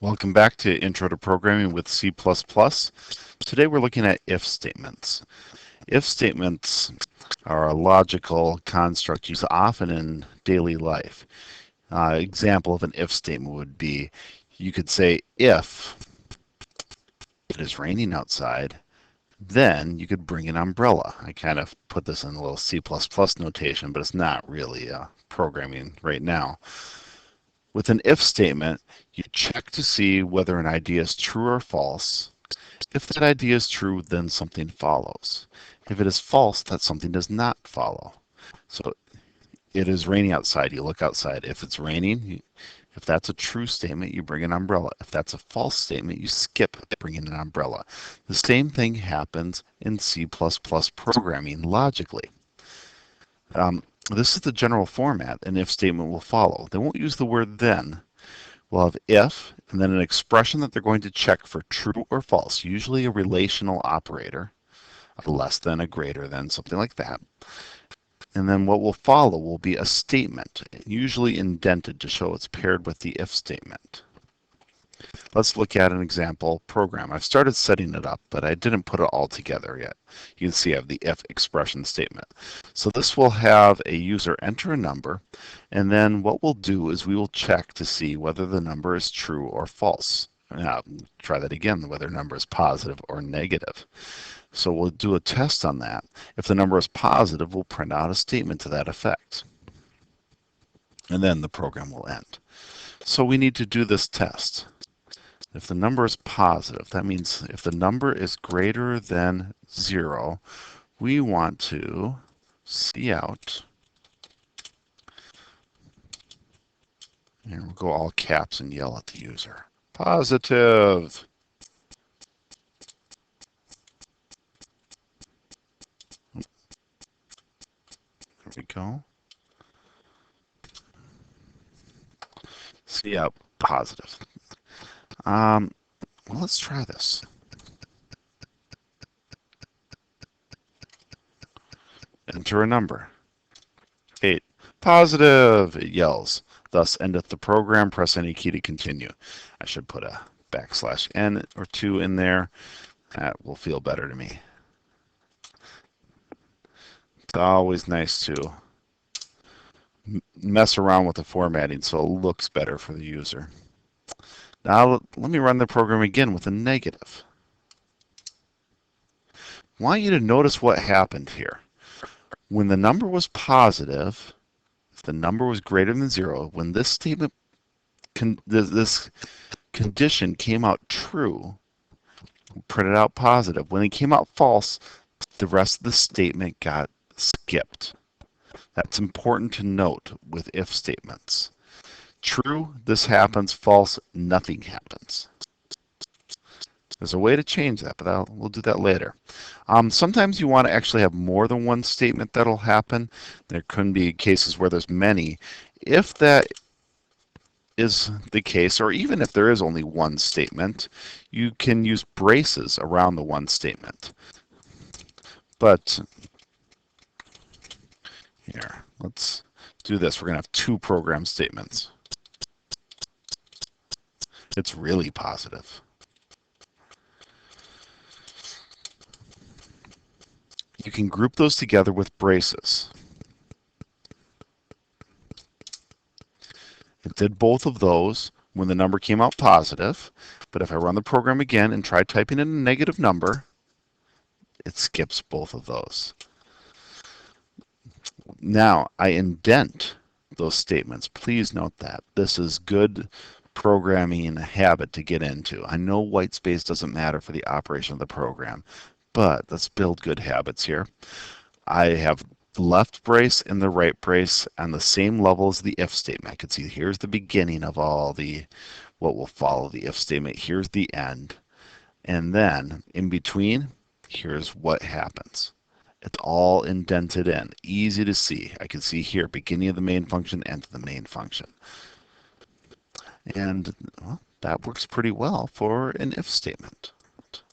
Welcome back to Intro to Programming with C++. Today we're looking at if statements. If statements are a logical construct used often in daily life. Example of an if statement would be, you could say if it is raining outside, then you could bring an umbrella. I kind of put this in a little C++ notation, but it's not really programming right now. With an if statement, you check to see whether an idea is true or false. If that idea is true, then something follows. If it is false, that something does not follow. So it is raining outside, you look outside. If it's raining, if that's a true statement, you bring an umbrella. If that's a false statement, you skip bringing an umbrella. The same thing happens in C++ programming logically. This is the general format an if statement will follow. They won't use the word then. We'll have if, and then an expression that they're going to check for true or false, usually a relational operator, a less than, a greater than, something like that. And then what will follow will be a statement, usually indented to show it's paired with the if statement. Let's look at an example program. I've started setting it up, but I didn't put it all together yet. You can see I have the if expression statement. So this will have a user enter a number, and then what we'll do is we will check to see whether the number is true or false. Now, try that again, whether the number is positive or negative. So we'll do a test on that. If the number is positive, we'll print out a statement to that effect. And then the program will end. So we need to do this test. If the number is positive, that means if the number is greater than 0, we want to cout, and we'll go all caps and yell at the user. Positive. There we go. Cout positive. Well, let's try this. Enter a number. 8. Positive, it yells. Thus endeth the program. Press any key to continue. I should put a \n or 2 in there. That will feel better to me. It's always nice to mess around with the formatting so it looks better for the user. Now let me run the program again with a negative. I want you to notice what happened here. When the number was positive, if the number was greater than 0, when this statement, this condition came out true, printed out positive. When it came out false, the rest of the statement got skipped. That's important to note with if statements. True, this happens. False, nothing happens. There's a way to change that, but we'll do that later. Sometimes you want to actually have more than one statement that'll happen. There can be cases where there's many. If that is the case, or even if there is only one statement, you can use braces around the one statement. But here, let's do this. We're going to have 2 program statements. It's really positive. You can group those together with braces. It did both of those when the number came out positive, but if I run the program again and try typing in a negative number, it skips both of those. Now, I indent those statements. Please note that. This is good programming habit to get into. I know white space doesn't matter for the operation of the program, but let's build good habits here. I have the left brace and the right brace on the same level as the if statement. I can see here's the beginning of all the what will follow the if statement. Here's the end. And then in between, here's what happens. It's all indented in. Easy to see. I can see here, beginning of the main function, end of the main function. And well, that works pretty well for an if statement.